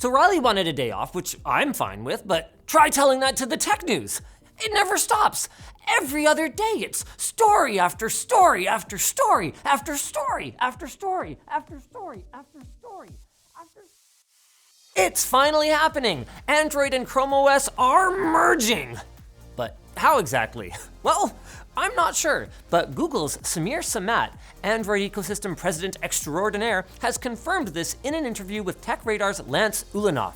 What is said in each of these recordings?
So Riley wanted a day off, which I'm fine with, but try telling that to the tech news. It never stops. Every other day, it's story after story after story after story after story after story after story after. It's finally happening. Android and ChromeOS are merging. But how exactly? Well, I'm not sure, but Google's Samir Samat, Android ecosystem president extraordinaire, has confirmed this in an interview with Tech Radar's Lance Ulanov.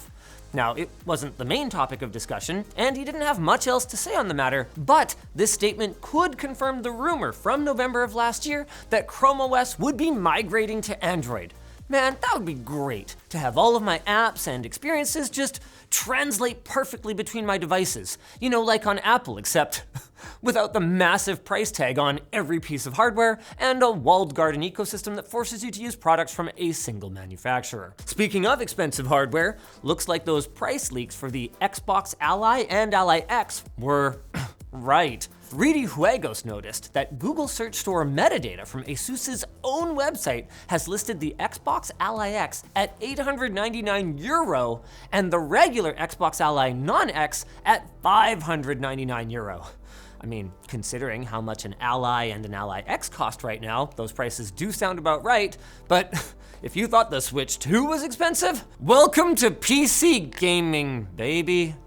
Now, it wasn't the main topic of discussion, and he didn't have much else to say on the matter, but this statement could confirm the rumor from November of last year that ChromeOS would be migrating to Android. Man, that would be great, to have all of my apps and experiences just translate perfectly between my devices. You know, like on Apple, except without the massive price tag on every piece of hardware and a walled garden ecosystem that forces you to use products from a single manufacturer. Speaking of expensive hardware, looks like those price leaks for the Xbox Ally and Ally X were right. Reedy Juegos noticed that Google Search Store metadata from ASUS's own website has listed the Xbox Ally X at €899 and the regular Xbox Ally non-X at €599. I mean, considering how much an Ally and an Ally X cost right now, those prices do sound about right, but if you thought the Switch 2 was expensive, welcome to PC gaming, baby.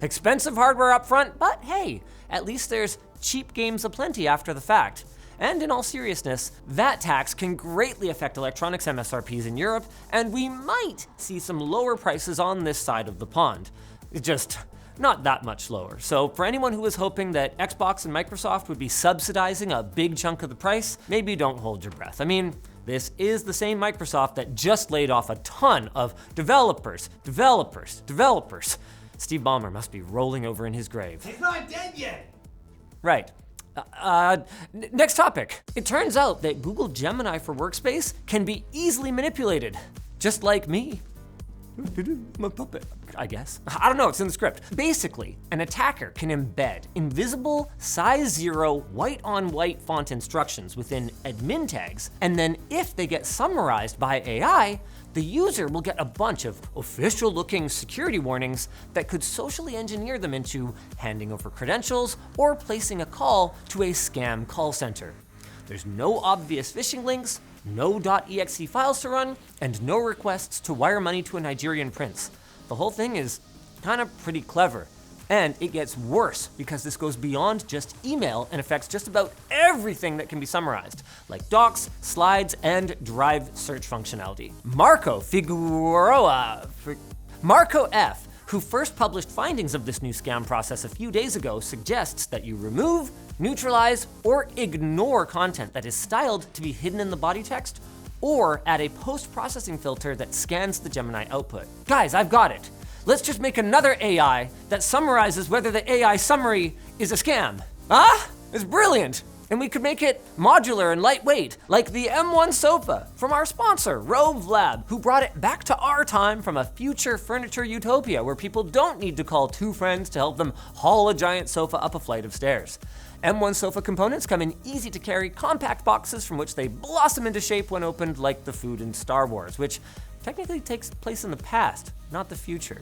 Expensive hardware up front, but hey, at least there's cheap games aplenty after the fact. And in all seriousness, that tax can greatly affect electronics MSRPs in Europe, and we might see some lower prices on this side of the pond. Just not that much lower. So for anyone who was hoping that Xbox and Microsoft would be subsidizing a big chunk of the price, maybe don't hold your breath. I mean, this is the same Microsoft that just laid off a ton of developers. Steve Ballmer must be rolling over in his grave. He's not dead yet! Right. Next topic. It turns out that Google Gemini for Workspace can be easily manipulated, just like me. I'm a puppet, I guess. I don't know, it's in the script. Basically, an attacker can embed invisible size 0 white-on-white font instructions within admin tags, and then if they get summarized by AI, the user will get a bunch of official-looking security warnings that could socially engineer them into handing over credentials or placing a call to a scam call center. There's no obvious phishing links, no .exe files to run, and no requests to wire money to a Nigerian prince. The whole thing is kind of pretty clever. And it gets worse because this goes beyond just email and affects just about everything that can be summarized, like docs, slides, and Drive search functionality. Marco F., who first published findings of this new scam process a few days ago, suggests that you remove, neutralize, or ignore content that is styled to be hidden in the body text, or add a post-processing filter that scans the Gemini output. Guys, I've got it. Let's just make another AI that summarizes whether the AI summary is a scam. Ah, it's brilliant. And we could make it modular and lightweight, like the M1 sofa from our sponsor, Rove Lab, who brought it back to our time from a future furniture utopia where people don't need to call two friends to help them haul a giant sofa up a flight of stairs. M1 sofa components come in easy-to-carry compact boxes from which they blossom into shape when opened, like the food in Star Wars, which technically takes place in the past, not the future.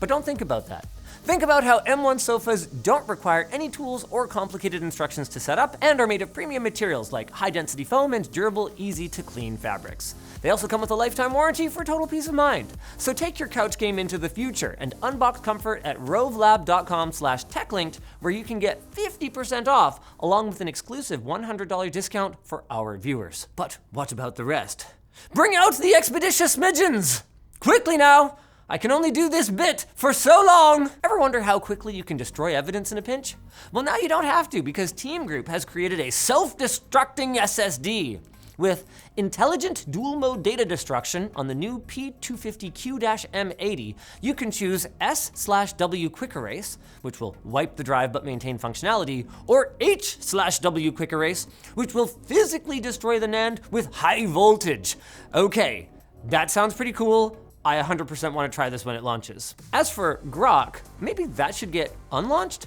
But don't think about that. Think about how M1 sofas don't require any tools or complicated instructions to set up and are made of premium materials like high-density foam and durable, easy-to-clean fabrics. They also come with a lifetime warranty for total peace of mind. So take your couch game into the future and unbox comfort at rovelab.com/techlinked, where you can get 50% off along with an exclusive $100 discount for our viewers. But what about the rest? Bring out the expeditious smidgens! Quickly now! I can only do this bit for so long. Ever wonder how quickly you can destroy evidence in a pinch? Well, now you don't have to, because Team Group has created a self-destructing SSD. With intelligent dual mode data destruction on the new P250Q-M80, you can choose S/W quick erase, which will wipe the drive but maintain functionality, or H/W quick erase, which will physically destroy the NAND with high voltage. Okay, that sounds pretty cool. I 100% want to try this when it launches. As for Grok, maybe that should get unlaunched?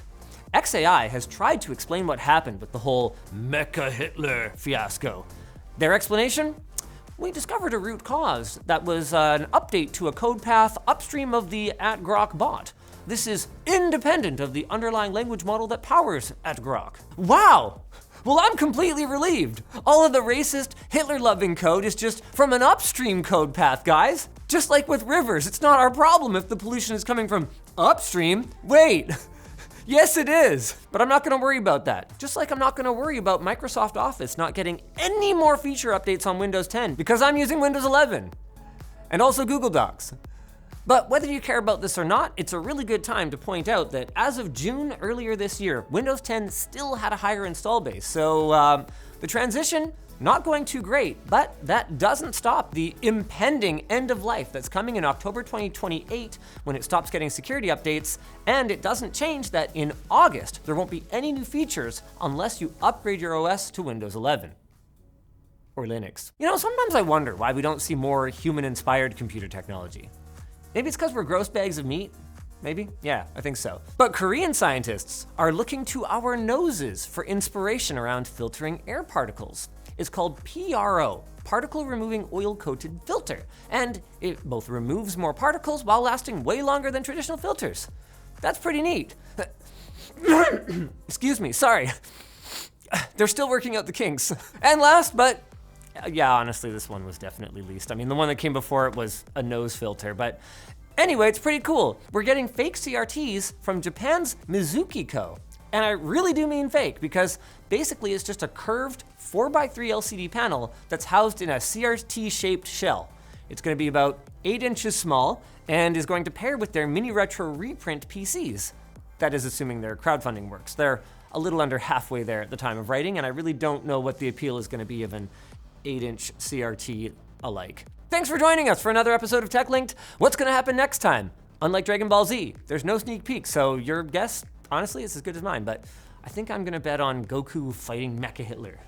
XAI has tried to explain what happened with the whole Mecha Hitler fiasco. Their explanation? we discovered a root cause that was an update to a code path upstream of the @Grok bot. This is independent of the underlying language model that powers @Grok. Wow! Well, I'm completely relieved. All of the racist, Hitler-loving code is just from an upstream code path, guys. Just like with rivers, it's not our problem if the pollution is coming from upstream. Wait, yes it is, but I'm not gonna worry about that. Just like I'm not gonna worry about Microsoft Office not getting any more feature updates on Windows 10 because I'm using Windows 11, and also Google Docs. But whether you care about this or not, it's a really good time to point out that as of June earlier this year, Windows 10 still had a higher install base. So the transition, not going too great, but that doesn't stop the impending end of life that's coming in October 2028 when it stops getting security updates, and it doesn't change that in August, there won't be any new features unless you upgrade your OS to Windows 11. Or Linux. You know, sometimes I wonder why we don't see more human-inspired computer technology. Maybe it's because we're gross bags of meat? Maybe? Yeah, I think so. But Korean scientists are looking to our noses for inspiration around filtering air particles. It's called PRO, Particle Removing Oil-Coated Filter, and it both removes more particles while lasting way longer than traditional filters. That's pretty neat. Excuse me, sorry. They're still working out the kinks. And last, but yeah, honestly, this one was definitely least. I mean, the one that came before it was a nose filter, but anyway, it's pretty cool. We're getting fake CRTs from Japan's Mizuki Co. And I really do mean fake because basically it's just a curved 4x3 LCD panel that's housed in a CRT-shaped shell. It's gonna be about 8 inches small and is going to pair with their mini retro reprint PCs. That is assuming their crowdfunding works. They're a little under halfway there at the time of writing, and I really don't know what the appeal is gonna be of an 8-inch CRT alike. Thanks for joining us for another episode of Tech Linked. What's gonna happen next time? Unlike Dragon Ball Z, there's no sneak peek, so your guess, honestly, is as good as mine, but I think I'm gonna bet on Goku fighting Mecha Hitler.